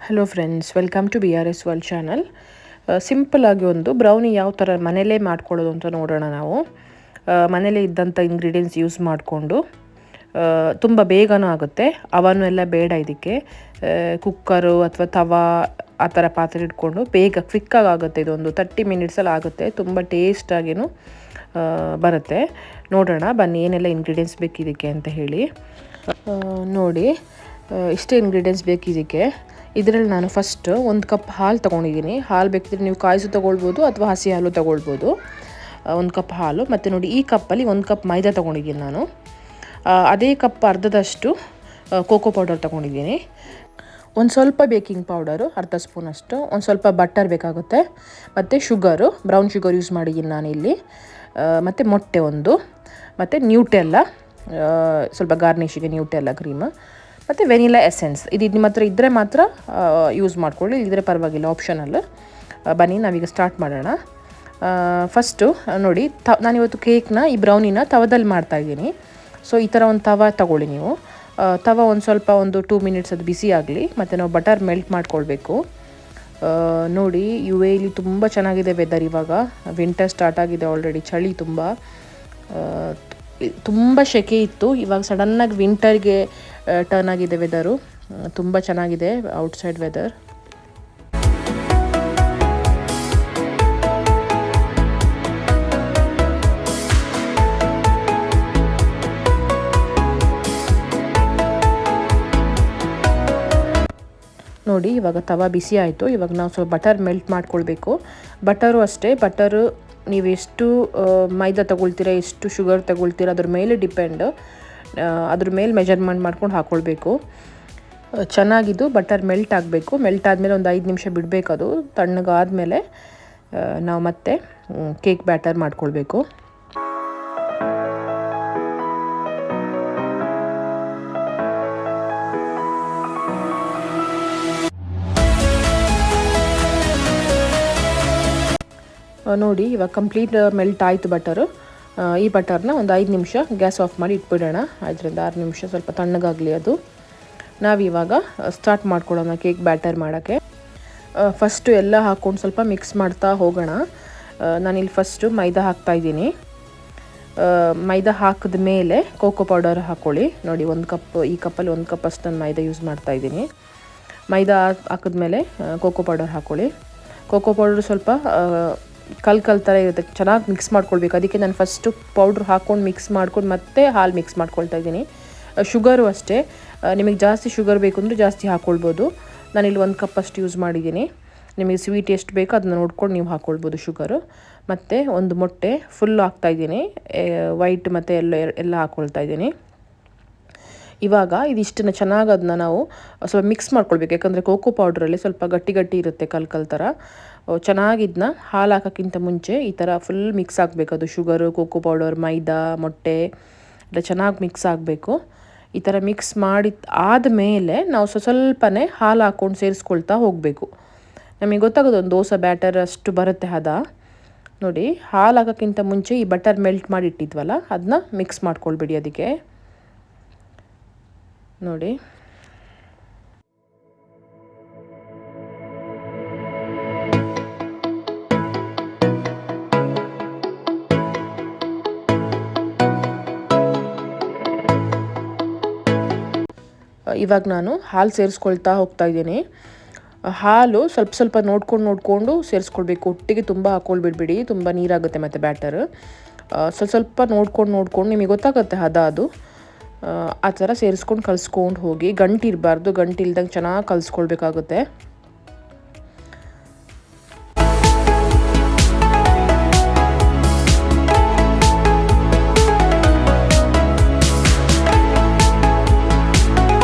Hello friends, welcome to BRS world channel. ಸಿಂಪಲ್ಲಾಗಿ ಒಂದು brownie ಯಾವ ಥರ ಮನೇಲೇ ಮಾಡ್ಕೊಳ್ಳೋದು ಅಂತ ನೋಡೋಣ. ನಾವು ಮನೇಲೇ ಇದ್ದಂಥ ಇಂಗ್ರೀಡಿಯೆಂಟ್ಸ್ ಯೂಸ್ ಮಾಡಿಕೊಂಡು ತುಂಬ ಬೇಗನೂ ಆಗುತ್ತೆ. ಅವನು ಎಲ್ಲ ಬೇಡ ಇದಕ್ಕೆ. ಕುಕ್ಕರು ಅಥವಾ ತವಾ ಆ ಥರ ಪಾತ್ರೆ ಇಟ್ಕೊಂಡು ಬೇಗ ಕ್ವಿಕ್ಕಾಗಿ ಆಗುತ್ತೆ. ಇದೊಂದು 30 ಮಿನಿಟ್ಸಲ್ಲಿ ಆಗುತ್ತೆ. ತುಂಬ ಟೇಸ್ಟಾಗಿಯೂ ಬರುತ್ತೆ. ನೋಡೋಣ ಬನ್ನಿ ಏನೆಲ್ಲ ಇಂಗ್ರೀಡಿಯೆಂಟ್ಸ್ ಬೇಕು ಇದಕ್ಕೆ ಅಂತ ಹೇಳಿ. ನೋಡಿ, ಇಷ್ಟೇ ಇಂಗ್ರೀಡಿಯೆಂಟ್ಸ್ ಬೇಕು ಇದಕ್ಕೆ. ಇದರಲ್ಲಿ ನಾನು ಫಸ್ಟ್ 1 ಕಪ್ ಹಾಲು ತೊಗೊಂಡಿದ್ದೀನಿ. ಹಾಲು ಬೇಕಿದ್ರೆ ನೀವು ಕಾಯಿಸು ತೊಗೊಳ್ಬೋದು ಅಥವಾ ಹಸಿ ಹಾಲು ತೊಗೊಳ್ಬೋದು. 1 ಕಪ್ ಹಾಲು. ಮತ್ತು ನೋಡಿ, ಈ ಕಪ್ಪಲ್ಲಿ 1 ಕಪ್ ಮೈದಾ ತೊಗೊಂಡಿದ್ದೀನಿ ನಾನು. ಅದೇ ಕಪ್ ಅರ್ಧದಷ್ಟು ಕೋಕೋ ಪೌಡರ್ ತೊಗೊಂಡಿದ್ದೀನಿ. ಒಂದು ಸ್ವಲ್ಪ ಬೇಕಿಂಗ್ ಪೌಡರು ಅರ್ಧ ಸ್ಪೂನಷ್ಟು. ಒಂದು ಸ್ವಲ್ಪ ಬಟರ್ ಬೇಕಾಗುತ್ತೆ. ಮತ್ತು ಶುಗರು, ಬ್ರೌನ್ ಶುಗರ್ ಯೂಸ್ ಮಾಡಿದ್ದೀನಿ ನಾನಿಲ್ಲಿ. ಮತ್ತು ಮೊಟ್ಟೆ ಒಂದು. ಮತ್ತು ನ್ಯೂಟೆಲ್ಲ, ಸ್ವಲ್ಪ ಗಾರ್ನಿಷಿಗೆ ನ್ಯೂಟೆಲ್ಲ ಕ್ರೀಮ್. ಮತ್ತು ವೆನಿಲಾ ಎಸೆನ್ಸ್. ಇದು ನಿಮ್ಮ ಹತ್ರ ಇದ್ದರೆ ಮಾತ್ರ ಯೂಸ್ ಮಾಡ್ಕೊಳ್ಳಿ, ಇದ್ದರೆ ಪರವಾಗಿಲ್ಲ, ಆಪ್ಷನಲ್. ಬನ್ನಿ ನಾವೀಗ ಸ್ಟಾರ್ಟ್ ಮಾಡೋಣ. ಫಸ್ಟು ನೋಡಿ, ನಾನಿವತ್ತು ಕೇಕ್ನ ಈ ಬ್ರೌನಿನ ತವದಲ್ಲಿ ಮಾಡ್ತಾಯಿದ್ದೀನಿ. ಸೊ ಈ ಥರ ಒಂದು ತವ ತಗೊಳ್ಳಿ ನೀವು. ತವ ಒಂದು 2 ಮಿನಿಟ್ಸ್ ಅದು ಬಿಸಿ ಆಗಲಿ. ಮತ್ತು ನಾವು ಬಟರ್ ಮೆಲ್ಟ್ ಮಾಡ್ಕೊಳ್ಬೇಕು. ನೋಡಿ, UAE ತುಂಬ ಚೆನ್ನಾಗಿದೆ ವೆದರ್. ಇವಾಗ ವಿಂಟರ್ ಸ್ಟಾರ್ಟ್ ಆಗಿದೆ ಆಲ್ರೆಡಿ. ಚಳಿ ತುಂಬ ಸೆಕೆ ಇತ್ತು. ಇವಾಗ ಸಡನ್ನಾಗಿ ವಿಂಟರ್ಗೆ ಟರ್ನ್ ಆಗಿದೆ ವೆದರು. ತುಂಬ ಚೆನ್ನಾಗಿದೆ ಔಟ್ಸೈಡ್ ವೆದರ್. ನೋಡಿ, ಇವಾಗ ತವಾ ಬಿಸಿ ಆಯಿತು. ಇವಾಗ ನಾವು ಸ್ವಲ್ಪ ಬಟರ್ ಮೆಲ್ಟ್ ಮಾಡ್ಕೊಳ್ಬೇಕು. ಬಟರು ಅಷ್ಟೇ, ಬಟರು ನೀವು ಎಷ್ಟು ಮೈದಾ ತೊಗೊಳ್ತೀರಾ, ಎಷ್ಟು ಶುಗರ್ ತೊಗೊಳ್ತೀರಾ ಅದ್ರ ಮೇಲೆ ಡಿಪೆಂಡ್. ಅದ್ರ ಮೇಲೆ ಮೆಜರ್ಮೆಂಟ್ ಮಾಡ್ಕೊಂಡು ಹಾಕ್ಕೊಳ್ಬೇಕು. ಚೆನ್ನಾಗಿದ್ದು ಬಟರ್ ಮೆಲ್ಟ್ ಆಗಬೇಕು. ಮೆಲ್ಟ್ ಆದಮೇಲೆ ಒಂದು 5 ನಿಮಿಷ ಬಿಡಬೇಕು. ಅದು ತಣ್ಣಗಾದಮೇಲೆ ನಾವು ಮತ್ತೆ ಕೇಕ್ ಬ್ಯಾಟರ್ ಮಾಡ್ಕೊಳ್ಬೇಕು. ನೋಡಿ, ಇವಾಗ ಕಂಪ್ಲೀಟ್ ಮೆಲ್ಟ್ ಆಯಿತು ಬಟರು. ಈ ಬಟರ್ನ ಒಂದು 5 ನಿಮಿಷ ಗ್ಯಾಸ್ ಆಫ್ ಮಾಡಿ ಇಟ್ಬಿಡೋಣ. 5-6 ನಿಮಿಷ ಸ್ವಲ್ಪ ತಣ್ಣಗಾಗಲಿ ಅದು. ನಾವಿವಾಗ ಸ್ಟಾರ್ಟ್ ಮಾಡ್ಕೊಳ್ಳೋಣ ಕೇಕ್ ಬ್ಯಾಟರ್ ಮಾಡೋಕ್ಕೆ. ಫಸ್ಟು ಎಲ್ಲ ಹಾಕ್ಕೊಂಡು ಸ್ವಲ್ಪ ಮಿಕ್ಸ್ ಮಾಡ್ತಾ ಹೋಗೋಣ. ನಾನಿಲ್ಲಿ ಫಸ್ಟು ಮೈದಾ ಹಾಕ್ತಾಯಿದ್ದೀನಿ. ಮೈದಾ ಹಾಕಿದ ಮೇಲೆ ಕೋಕೋ ಪೌಡರ್ ಹಾಕ್ಕೊಳ್ಳಿ. ನೋಡಿ, 1 ಕಪ್, ಈ ಕಪ್ಪಲ್ಲಿ 1 ಕಪ್ ಅಷ್ಟು ನಾನು ಮೈದಾ ಯೂಸ್ ಮಾಡ್ತಾಯಿದ್ದೀನಿ. ಮೈದಾ ಹಾಕಿದ್ಮೇಲೆ ಕೋಕೋ ಪೌಡರ್ ಹಾಕ್ಕೊಳ್ಳಿ. ಕೋಕೋ ಪೌಡರ್ ಸ್ವಲ್ಪ ಕಲ್ ಥರ ಇರುತ್ತೆ, ಚೆನ್ನಾಗಿ ಮಿಕ್ಸ್ ಮಾಡ್ಕೊಳ್ಬೇಕು. ಅದಕ್ಕೆ ನಾನು ಫಸ್ಟು ಪೌಡ್ರ್ ಹಾಕ್ಕೊಂಡು ಮಿಕ್ಸ್ ಮಾಡ್ಕೊಂಡು ಮತ್ತೆ ಹಾಲು ಮಿಕ್ಸ್ ಮಾಡ್ಕೊಳ್ತಾ ಇದ್ದೀನಿ. ಶುಗರು ಅಷ್ಟೇ, ನಿಮಗೆ ಜಾಸ್ತಿ ಶುಗರ್ ಬೇಕು ಅಂದರೆ ಜಾಸ್ತಿ ಹಾಕ್ಕೊಳ್ಬೋದು. ನಾನಿಲ್ಲಿ 1 ಕಪ್ ಅಷ್ಟು ಯೂಸ್ ಮಾಡಿದ್ದೀನಿ. ನಿಮಗೆ ಸ್ವೀಟ್ ಎಷ್ಟು ಬೇಕೋ ಅದನ್ನ ನೋಡ್ಕೊಂಡು ನೀವು ಹಾಕ್ಕೊಳ್ಬೋದು ಶುಗರು. ಮತ್ತು ಒಂದು ಮೊಟ್ಟೆ ಫುಲ್ ಹಾಕ್ತಾಯಿದ್ದೀನಿ. ವೈಟ್ ಮತ್ತು ಎಲ್ಲ ಹಾಕ್ಕೊಳ್ತಾ ಇದ್ದೀನಿ. ಇವಾಗ ಇದಿಷ್ಟನ್ನು ಚೆನ್ನಾಗಿ ಅದನ್ನ ನಾವು ಸ್ವಲ್ಪ ಮಿಕ್ಸ್ ಮಾಡ್ಕೊಳ್ಬೇಕು. ಯಾಕಂದರೆ ಕೋಕೋ ಪೌಡ್ರಲ್ಲಿ ಸ್ವಲ್ಪ ಗಟ್ಟಿ ಇರುತ್ತೆ, ಕಲ್ ಥರ. ಚೆನ್ನಾಗಿದ್ದನ್ನ ಹಾಲು ಹಾಕೋಕ್ಕಿಂತ ಮುಂಚೆ ಈ ಥರ ಫುಲ್ ಮಿಕ್ಸ್ ಆಗಬೇಕು. ಅದು ಶುಗರು, ಕೋಕೋ ಪೌಡರ್, ಮೈದಾ, ಮೊಟ್ಟೆ ಎಲ್ಲ ಚೆನ್ನಾಗಿ ಮಿಕ್ಸ್ ಆಗಬೇಕು. ಈ ಥರ ಮಿಕ್ಸ್ ಆದಮೇಲೆ ನಾವು ಸ್ವಲ್ಪನೇ ಹಾಲು ಹಾಕ್ಕೊಂಡು ಸೇರಿಸ್ಕೊಳ್ತಾ ಹೋಗಬೇಕು. ನಮಗೆ ಗೊತ್ತಾಗೋದು ಒಂದು ದೋಸೆ ಬ್ಯಾಟರ್ ಅಷ್ಟು ಬರುತ್ತೆ ಹದ. ನೋಡಿ, ಹಾಲು ಹಾಕೋಕ್ಕಿಂತ ಮುಂಚೆ ಈ ಬಟರ್ ಮೆಲ್ಟ್ ಮಾಡಿ ಇಟ್ಟಿದ್ವಲ್ಲ ಅದನ್ನ ಮಿಕ್ಸ್ ಮಾಡ್ಕೊಳ್ಬೇಡಿ ಅದಕ್ಕೆ. ನೋಡಿ, ಇವಾಗ ನಾನು ಹಾಲು ಸೇರಿಸ್ಕೊಳ್ತಾ ಹೋಗ್ತಾ ಇದ್ದೀನಿ. ಹಾಲು ಸ್ವಲ್ಪ ನೋಡ್ಕೊಂಡು ಸೇರಿಸ್ಕೊಳ್ಬೇಕು. ಒಟ್ಟಿಗೆ ತುಂಬ ಹಾಕ್ಕೊಳ್ಬಿಡ್ಬೇಡಿ, ತುಂಬ ನೀರಾಗುತ್ತೆ ಮತ್ತು ಬ್ಯಾಟರ್. ಸ್ವಲ್ಪ ನೋಡ್ಕೊಂಡು ನಿಮಗೆ ಗೊತ್ತಾಗುತ್ತೆ ಹದ ಅದು. ಆ ಥರ ಸೇರಿಸ್ಕೊಂಡು ಕಲಿಸ್ಕೊಂಡು ಹೋಗಿ. ಗಂಟಿರಬಾರ್ದು, ಗಂಟಿಲ್ದಂಗೆ ಚೆನ್ನಾಗಿ ಕಲಿಸ್ಕೊಳ್ಬೇಕಾಗುತ್ತೆ.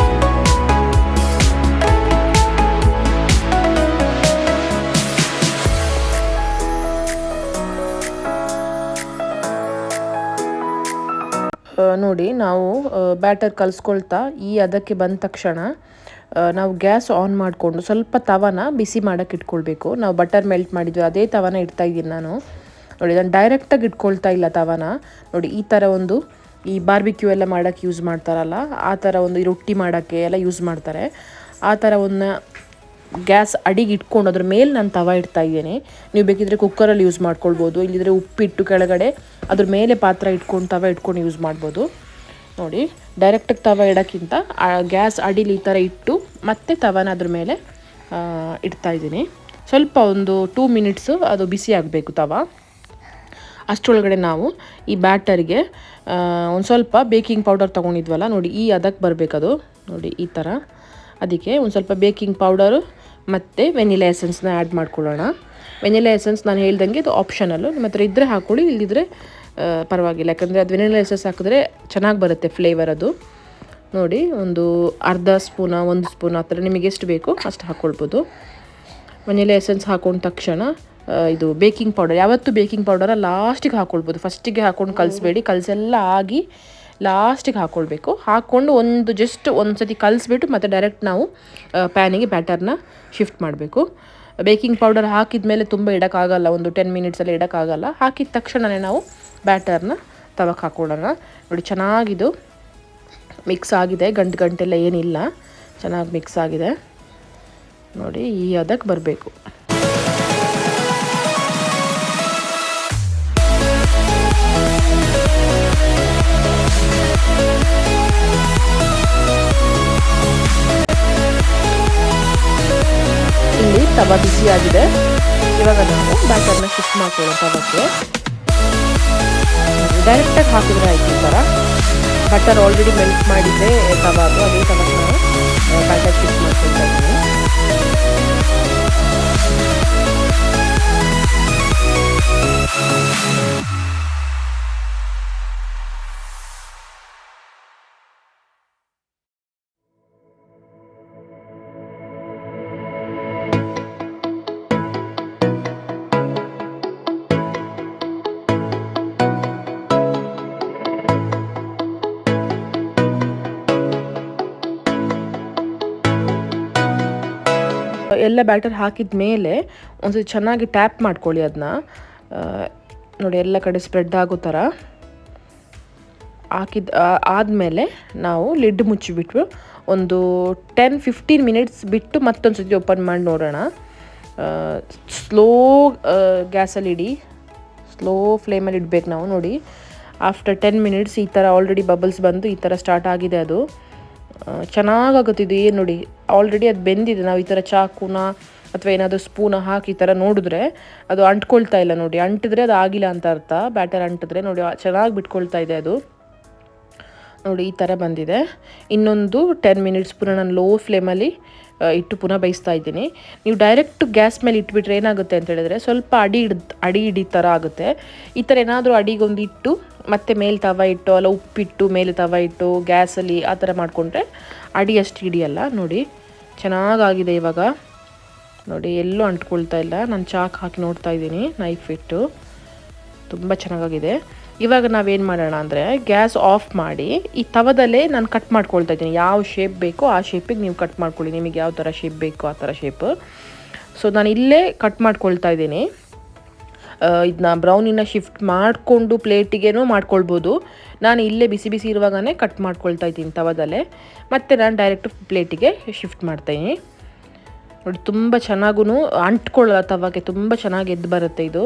ನೋಡಿ, ನಾವು ಬ್ಯಾಟರ್ ಕಲಿಸ್ಕೊಳ್ತಾ ಈ ಅದಕ್ಕೆ ಬಂದ ತಕ್ಷಣ ನಾವು ಗ್ಯಾಸ್ ಆನ್ ಮಾಡಿಕೊಂಡು ಸ್ವಲ್ಪ ತವನ ಬಿಸಿ ಮಾಡೋಕ್ಕೆ ಇಟ್ಕೊಳ್ಬೇಕು. ನಾವು ಬಟರ್ ಮೆಲ್ಟ್ ಮಾಡಿದ್ವಿ ಅದೇ ತವನ ಇಡ್ತಾಯಿದ್ದೀನಿ ನಾನು. ನೋಡಿ, ನಾನು ಡೈರೆಕ್ಟಾಗಿ ಇಟ್ಕೊಳ್ತಾ ಇಲ್ಲ ತವನ. ನೋಡಿ, ಈ ಥರ ಒಂದು ಈ ಬಾರ್ಬಿಕ್ಯೂ ಎಲ್ಲ ಮಾಡೋಕ್ಕೆ ಯೂಸ್ ಮಾಡ್ತಾರಲ್ಲ, ಆ ಥರ ಒಂದು ರೊಟ್ಟಿ ಮಾಡೋಕ್ಕೆ ಎಲ್ಲ ಯೂಸ್ ಮಾಡ್ತಾರೆ. ಆ ಥರ ಗ್ಯಾಸ್ ಅಡಿಗೆ ಇಟ್ಕೊಂಡು ಅದ್ರ ಮೇಲೆ ನಾನು ತವ ಇಡ್ತಾ ಇದ್ದೀನಿ. ನೀವು ಬೇಕಿದ್ರೆ ಕುಕ್ಕರಲ್ಲಿ ಯೂಸ್ ಮಾಡ್ಕೊಳ್ಬೋದು, ಇಲ್ಲಿದ್ರೆ ಉಪ್ಪಿಟ್ಟು ಕೆಳಗಡೆ ಅದ್ರ ಮೇಲೆ ಪಾತ್ರ ಇಟ್ಕೊಂಡು ತವ ಇಟ್ಕೊಂಡು ಯೂಸ್ ಮಾಡ್ಬೋದು. ನೋಡಿ, ಡೈರೆಕ್ಟಾಗಿ ತವ ಇಡೋಕ್ಕಿಂತ ಗ್ಯಾಸ್ ಅಡಿಲಿ ಈ ಥರ ಇಟ್ಟು ಮತ್ತೆ ತವನ ಅದ್ರ ಮೇಲೆ ಇಡ್ತಾಯಿದ್ದೀನಿ. ಸ್ವಲ್ಪ ಒಂದು 2 ಮಿನಿಟ್ಸು ಅದು ಬಿಸಿ ಆಗಬೇಕು ತವ. ಅಷ್ಟರೊಳಗಡೆ ನಾವು ಈ ಬ್ಯಾಟರ್ಗೆ ಒಂದು ಸ್ವಲ್ಪ ಬೇಕಿಂಗ್ ಪೌಡರ್ ತೊಗೊಂಡಿದ್ವಲ್ಲ ನೋಡಿ, ಈ ಅದಕ್ಕೆ ಬರಬೇಕದು ನೋಡಿ ಈ ಥರ. ಅದಕ್ಕೆ ಒಂದು ಸ್ವಲ್ಪ ಬೇಕಿಂಗ್ ಪೌಡರು ಮತ್ತು ವೆನಿಲಾ ಎಸೆನ್ಸ್ನ ಆ್ಯಡ್ ಮಾಡ್ಕೊಳ್ಳೋಣ. ವೆನಿಲಾ ಎಸೆನ್ಸ್ ನಾನು ಹೇಳ್ದಂಗೆ ಇದು ಆಪ್ಷನಲ್ಲು, ನಿಮ್ಮ ಹತ್ರ ಇದ್ದರೆ ಹಾಕ್ಕೊಳ್ಳಿ, ಇಲ್ಲದಿದ್ದರೆ ಪರವಾಗಿಲ್ಲ. ಯಾಕಂದರೆ ಅದು ವೆನಿಲಾ ಎಸೆನ್ಸ್ ಹಾಕಿದ್ರೆ ಚೆನ್ನಾಗಿ ಬರುತ್ತೆ ಫ್ಲೇವರ್ ಅದು. ನೋಡಿ, ಒಂದು ಅರ್ಧ ಸ್ಪೂನ 1 ಸ್ಪೂನ್ ಆ ಥರ ನಿಮಗೆ ಎಷ್ಟು ಬೇಕೋ ಅಷ್ಟು ಹಾಕ್ಕೊಳ್ಬೋದು. ವೆನಿಲಾ ಎಸೆನ್ಸ್ ಹಾಕೊಂಡ ತಕ್ಷಣ ಇದು ಬೇಕಿಂಗ್ ಪೌಡರ್, ಯಾವತ್ತೂ ಬೇಕಿಂಗ್ ಪೌಡರ ಲಾಸ್ಟಿಗೆ ಹಾಕ್ಕೊಳ್ಬೋದು, ಫಸ್ಟಿಗೆ ಹಾಕ್ಕೊಂಡು ಕಲಿಸ್ಬೇಡಿ. ಕಲಸೆಲ್ಲ ಆಗಿ ಲಾಸ್ಟಿಗೆ ಹಾಕ್ಕೊಳ್ಬೇಕು. ಹಾಕ್ಕೊಂಡು ಜಸ್ಟ್ ಒಂದು ಸತಿ ಕಲಿಸ್ಬಿಟ್ಟು ಮತ್ತು ಡೈರೆಕ್ಟ್ ನಾವು ಪ್ಯಾನಿಗೆ ಬ್ಯಾಟರ್ನ ಶಿಫ್ಟ್ ಮಾಡಬೇಕು. ಬೇಕಿಂಗ್ ಪೌಡರ್ ಹಾಕಿದ ಮೇಲೆ ತುಂಬ ಇಡೋಕ್ಕಾಗಲ್ಲ, ಒಂದು 10 ಮಿನಿಟ್ಸಲ್ಲಿ ಇಡೋಕ್ಕಾಗಲ್ಲ. ಹಾಕಿದ ತಕ್ಷಣವೇ ನಾವು ಬ್ಯಾಟರ್ನ ತವಕ್ಕೆ ಹಾಕ್ಕೊಳ್ಳೋಣ. ನೋಡಿ, ಚೆನ್ನಾಗಿದು ಮಿಕ್ಸ್ ಆಗಿದೆ, ಗಂಟೆಲ್ಲ ಏನಿಲ್ಲ, ಚೆನ್ನಾಗಿ ಮಿಕ್ಸ್ ಆಗಿದೆ ನೋಡಿ. ಈ ಅದಕ್ಕೆ ಬರಬೇಕು. ಇಲ್ಲಿ ತವ ಬಿಸಿಯಾಗಿದೆ. ಇವಾಗ ನಾವು ಬ್ಯಾಟರ್ನ ಶಿಫ್ಟ್ ಮಾಡ್ಕೊಳ್ಳೋ ತವಕ್ಕೆ. ಡೈರೆಕ್ಟಾಗಿ ಹಾಕಿದ್ರೆ ಆಯ್ತು. ಈ ಥರ ಬಟರ್ ಆಲ್ರೆಡಿ ಮೆಲ್ಟ್ ಮಾಡಿದ್ದೆ ತವ, ಅದು ಅದೇ ತವಕ್ಕೆ ನಾವು ಬ್ಯಾಟರ್ ಶಿಫ್ಟ್ ಮಾಡ್ಕೊಳ್ತಾ ಇದ್ದೀನಿ. ಎಲ್ಲ ಬ್ಯಾಟರ್ ಹಾಕಿದ ಮೇಲೆ ಒಂದ್ಸತಿ ಚೆನ್ನಾಗಿ ಟ್ಯಾಪ್ ಮಾಡ್ಕೊಳ್ಳಿ ಅದನ್ನ. ನೋಡಿ, ಎಲ್ಲ ಕಡೆ ಸ್ಪ್ರೆಡ್ ಆಗೋ ಥರ ಆದಮೇಲೆ ನಾವು ಲಿಡ್ ಮುಚ್ಚಿಬಿಟ್ಟು ಒಂದು 10-15 ಮಿನಿಟ್ಸ್ ಬಿಟ್ಟು ಮತ್ತೊಂದು ಸತಿ ಓಪನ್ ಮಾಡಿ ನೋಡೋಣ. ಸ್ಲೋ ಗ್ಯಾಸಲ್ಲಿ ಇಡಿ, ಸ್ಲೋ ಫ್ಲೇಮಲ್ಲಿ ಇಡಬೇಕು ನಾವು. ನೋಡಿ, ಆಫ್ಟರ್ 10 ಮಿನಿಟ್ಸ್ ಈ ಥರ ಆಲ್ರೆಡಿ ಬಬಲ್ಸ್ ಬಂದು ಈ ಥರ ಸ್ಟಾರ್ಟ್ ಆಗಿದೆ. ಅದು ಚೆನ್ನಾಗಾಗುತ್ತಿದ್ದು ಏನು ನೋಡಿ, ಆಲ್ರೆಡಿ ಅದು ಬೆಂದಿದೆ. ನಾವು ಈ ಥರ ಚಾಕುನ ಅಥವಾ ಏನಾದರೂ ಸ್ಪೂನ ಹಾಕಿ ಈ ಥರ ನೋಡಿದ್ರೆ ಅದು ಅಂಟ್ಕೊಳ್ತಾ ಇಲ್ಲ. ನೋಡಿ, ಅಂಟಿದ್ರೆ ಅದು ಆಗಿಲ್ಲ ಅಂತ ಅರ್ಥ. ಬ್ಯಾಟರ್ ಅಂಟಿದ್ರೆ ನೋಡಿ ಚೆನ್ನಾಗಿ ಬಿಟ್ಕೊಳ್ತಾ ಇದೆ ಅದು. ನೋಡಿ, ಈ ಥರ ಬಂದಿದೆ. ಇನ್ನೊಂದು 10 ಮಿನಿಟ್ಸ್ ಪುನಃ ನಾನು ಲೋ ಫ್ಲೇಮಲ್ಲಿ ಇಟ್ಟು ಪುನಃ ಬೇಯಿಸ್ತಾ ಇದ್ದೀನಿ. ನೀವು ಡೈರೆಕ್ಟ್ ಗ್ಯಾಸ್ ಮೇಲೆ ಇಟ್ಬಿಟ್ರೆ ಏನಾಗುತ್ತೆ ಅಂತ ಹೇಳಿದ್ರೆ ಸ್ವಲ್ಪ ಅಡಿ ಹಿಡಿ ಥರ ಆಗುತ್ತೆ. ಈ ಥರ ಏನಾದರೂ ಅಡಿಗೊಂದು ಇಟ್ಟು ಮತ್ತೆ ಮೇಲೆ ತವ ಇಟ್ಟು ಅಲ್ಲ ಉಪ್ಪಿಟ್ಟು ಮೇಲೆ ತವ ಇಟ್ಟು ಗ್ಯಾಸಲ್ಲಿ ಆ ಥರ ಮಾಡಿಕೊಂಡ್ರೆ ಅಡಿ ಅಷ್ಟು ಹಿಡಿಯಲ್ಲ. ನೋಡಿ, ಚೆನ್ನಾಗಾಗಿದೆ ಇವಾಗ. ನೋಡಿ, ಎಲ್ಲೂ ಅಂಟ್ಕೊಳ್ತಾ ಇಲ್ಲ. ನಾನು ಚಾಕ್ ಹಾಕಿ ನೋಡ್ತಾ ಇದ್ದೀನಿ ನೈಫ್ ಇಟ್ಟು, ತುಂಬ ಚೆನ್ನಾಗಾಗಿದೆ. ಇವಾಗ ನಾವೇನು ಮಾಡೋಣ ಅಂದರೆ ಗ್ಯಾಸ್ ಆಫ್ ಮಾಡಿ ಈ ತವದಲ್ಲೇ ನಾನು ಕಟ್ ಮಾಡ್ಕೊಳ್ತಾ ಇದ್ದೀನಿ. ಯಾವ ಶೇಪ್ ಬೇಕೋ ಆ ಶೇಪಿಗೆ ನೀವು ಕಟ್ ಮಾಡ್ಕೊಳ್ಳಿ, ನಿಮಗೆ ಯಾವ ಥರ ಶೇಪ್ ಬೇಕೋ ಆ ಥರ ಶೇಪ್. ಸೊ ನಾನು ಇಲ್ಲೇ ಕಟ್ ಮಾಡ್ಕೊಳ್ತಾ ಇದ್ದೀನಿ. ಇದನ್ನ ಬ್ರೌನಿನ ಶಿಫ್ಟ್ ಮಾಡಿಕೊಂಡು ಪ್ಲೇಟಿಗೇನೂ ಮಾಡ್ಕೊಳ್ಬೋದು. ನಾನು ಇಲ್ಲೇ ಬಿಸಿ ಬಿಸಿ ಇರುವಾಗಲೇ ಕಟ್ ಮಾಡ್ಕೊಳ್ತಾ ಇದ್ದೀನಿ ತವದಲ್ಲೇ, ಮತ್ತು ನಾನು ಡೈರೆಕ್ಟ್ ಪ್ಲೇಟಿಗೆ ಶಿಫ್ಟ್ ಮಾಡ್ತೀನಿ. ನೋಡಿ, ತುಂಬ ಚೆನ್ನಾಗೂ ಅಂಟ್ಕೊಳ್ಳೋ ತವಕ್ಕೆ ತುಂಬ ಚೆನ್ನಾಗಿ ಎದ್ದು ಬರುತ್ತೆ ಇದು.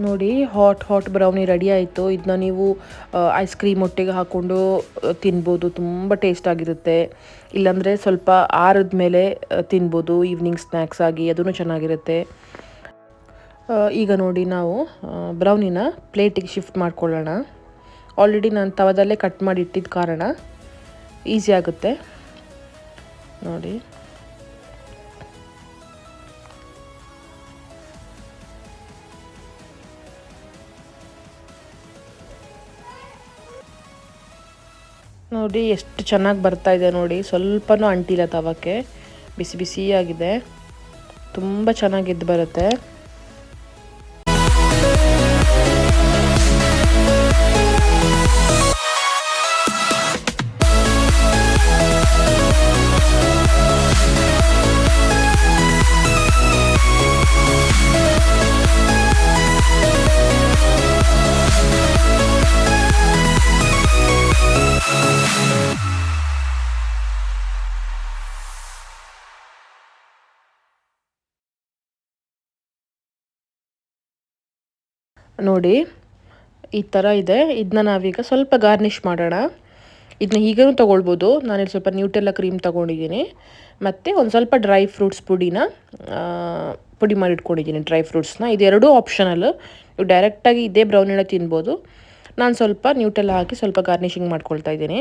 ನೋಡಿ, ಹಾಟ್ ಬ್ರೌನಿ ರೆಡಿ ಆಯಿತು. ಇದನ್ನ ನೀವು ಐಸ್ ಕ್ರೀಮ್ ಒಟ್ಟಿಗೆ ಹಾಕ್ಕೊಂಡು ತಿನ್ಬೋದು, ತುಂಬ ಟೇಸ್ಟಾಗಿರುತ್ತೆ. ಇಲ್ಲಾಂದರೆ ಸ್ವಲ್ಪ ಆರಿದ ಮೇಲೆ ತಿನ್ಬೋದು ಈವ್ನಿಂಗ್ ಸ್ನ್ಯಾಕ್ಸ್ ಆಗಿ, ಅದೂ ಚೆನ್ನಾಗಿರುತ್ತೆ. ಈಗ ನೋಡಿ, ನಾವು ಬ್ರೌನಿನ ಪ್ಲೇಟಿಗೆ ಶಿಫ್ಟ್ ಮಾಡ್ಕೊಳ್ಳೋಣ. ಆಲ್ರೆಡಿ ನಾನು ತವದಲ್ಲೇ ಕಟ್ ಮಾಡಿ ಇಟ್ಟಿದ್ದ ಕಾರಣ ಈಸಿ ಆಗುತ್ತೆ. ನೋಡಿ, ನೋಡಿ ಎಷ್ಟು ಚೆನ್ನಾಗಿ ಬರ್ತಾ ಇದೆ ನೋಡಿ. ಸ್ವಲ್ಪನೂ ಅಂಟಿಲ್ಲ ತವಕ್ಕೆ, ಬಿಸಿ ಬಿಸಿಯಾಗಿದೆ, ತುಂಬ ಚೆನ್ನಾಗಿದ್ದು ಬರುತ್ತೆ. ನೋಡಿ ಈ ಥರ ಇದೆ. ಇದನ್ನ ನಾವೀಗ ಸ್ವಲ್ಪ ಗಾರ್ನಿಷ್ ಮಾಡೋಣ. ಇದನ್ನ ಹೀಗೂ ತೊಗೊಳ್ಬೋದು. ನಾನಿಲ್ಲಿ ಸ್ವಲ್ಪ ನ್ಯೂಟೆಲ್ಲ ಕ್ರೀಮ್ ತೊಗೊಂಡಿದ್ದೀನಿ ಮತ್ತು ಒಂದು ಸ್ವಲ್ಪ ಡ್ರೈ ಫ್ರೂಟ್ಸ್ ಪುಡಿ ಮಾಡಿ ಇಟ್ಕೊಂಡಿದ್ದೀನಿ. ಡ್ರೈ ಫ್ರೂಟ್ಸ್ನ ಇದೆರಡೂ ಆಪ್ಷನಲ್. ನೀವು ಡೈರೆಕ್ಟಾಗಿ ಇದೇ ಬ್ರೌನಿನ ತಿನ್ಬೋದು. ನಾನು ಸ್ವಲ್ಪ ನ್ಯೂಟೆಲ್ಲ ಹಾಕಿ ಸ್ವಲ್ಪ ಗಾರ್ನಿಷಿಂಗ್ ಮಾಡ್ಕೊಳ್ತಾ ಇದ್ದೀನಿ.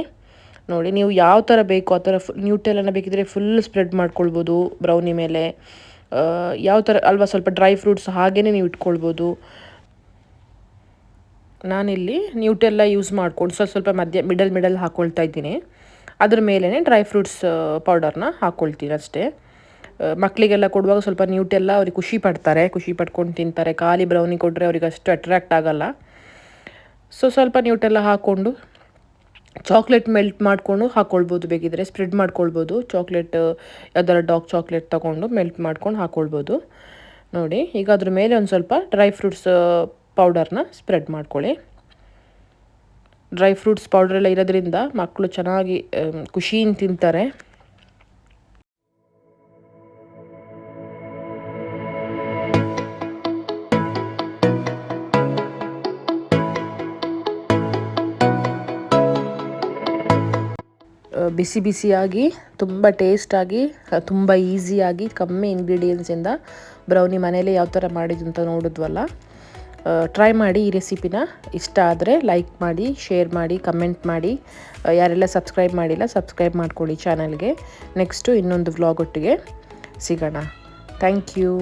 ನೋಡಿ ನೀವು ಯಾವ ಥರ ಬೇಕು ಆ ಥರ ನ್ಯೂಟೆಲ್ಲನ ಬೇಕಿದ್ರೆ ಫುಲ್ ಸ್ಪ್ರೆಡ್ ಮಾಡ್ಕೊಳ್ಬೋದು ಬ್ರೌನಿ ಮೇಲೆ. ಯಾವ ಥರ ಅಲ್ವಾ, ಸ್ವಲ್ಪ ಡ್ರೈ ಫ್ರೂಟ್ಸ್ ಹಾಗೇ ನೀವು ಇಟ್ಕೊಳ್ಬೋದು. ನಾನಿಲ್ಲಿ ನ್ಯೂಟೆಲ್ಲ ಯೂಸ್ ಮಾಡ್ಕೊಂಡು ಸ್ವಲ್ಪ ಮಿಡಲ್ ಹಾಕ್ಕೊಳ್ತಾ ಇದ್ದೀನಿ. ಅದ್ರ ಮೇಲೇ ಡ್ರೈ ಫ್ರೂಟ್ಸ್ ಪೌಡರ್ನ ಹಾಕ್ಕೊಳ್ತೀನಿ ಅಷ್ಟೇ. ಮಕ್ಕಳಿಗೆಲ್ಲ ಕೊಡುವಾಗ ಸ್ವಲ್ಪ ನ್ಯೂಟೆಲ್ಲ ಅವ್ರಿಗೆ ಖುಷಿ ಪಡ್ಕೊಂಡು ತಿಂತಾರೆ. ಖಾಲಿ ಬ್ರೌನಿ ಕೊಟ್ಟರೆ ಅವ್ರಿಗೆ ಅಷ್ಟು ಅಟ್ರ್ಯಾಕ್ಟ್ ಆಗೋಲ್ಲ. ಸ್ವಲ್ಪ ನ್ಯೂಟೆಲ್ಲ ಹಾಕ್ಕೊಂಡು ಚಾಕ್ಲೇಟ್ ಮೆಲ್ಟ್ ಮಾಡಿಕೊಂಡು ಹಾಕ್ಕೊಳ್ಬೋದು. ಬೇಕಿದ್ರೆ ಸ್ಪ್ರೆಡ್ ಮಾಡ್ಕೊಳ್ಬೋದು. ಚಾಕ್ಲೇಟ್ ಯಾವ್ದಾರ ಡಾರ್ಕ್ ಚಾಕ್ಲೇಟ್ ತೊಗೊಂಡು ಮೆಲ್ಟ್ ಮಾಡ್ಕೊಂಡು ಹಾಕ್ಕೊಳ್ಬೋದು. ನೋಡಿ ಈಗ ಅದ್ರ ಮೇಲೆ ಒಂದು ಸ್ವಲ್ಪ ಡ್ರೈ ಫ್ರೂಟ್ಸ್ ಪೌಡರ್ನ ಸ್ಪ್ರೆಡ್ ಮಾಡ್ಕೊಳ್ಳಿ. ಡ್ರೈ ಫ್ರೂಟ್ಸ್ ಪೌಡ್ರೆಲ್ಲ ಇರೋದ್ರಿಂದ ಮಕ್ಕಳು ಚೆನ್ನಾಗಿ ಖುಷಿಯಿಂದ ತಿಂತಾರೆ. ಬಿಸಿಯಾಗಿ ತುಂಬ ಟೇಸ್ಟಾಗಿ ತುಂಬ ಈಸಿಯಾಗಿ ಕಮ್ಮಿ ಇಂಗ್ರೀಡಿಯೆಂಟ್ಸಿಂದ ಬ್ರೌನಿ ಮನೇಲಿ ಯಾವ ಥರ ಮಾಡಿದ್ದು ಅಂತ ನೋಡಿದ್ವಲ್ಲ. ಟ್ರೈ ಮಾಡಿ ಈ ರೆಸಿಪಿನ. ಇಷ್ಟ ಆದರೆ ಲೈಕ್ ಮಾಡಿ, ಶೇರ್ ಮಾಡಿ, ಕಮೆಂಟ್ ಮಾಡಿ. ಯಾರೆಲ್ಲ ಸಬ್ಸ್ಕ್ರೈಬ್ ಮಾಡಿಲ್ಲ ಸಬ್ಸ್ಕ್ರೈಬ್ ಮಾಡ್ಕೊಳ್ಳಿ ಚಾನಲ್ಗೆ. ನೆಕ್ಸ್ಟು ಇನ್ನೊಂದು ವ್ಲಾಗ್ ಒಟ್ಟಿಗೆ ಸಿಗೋಣ. Thank you.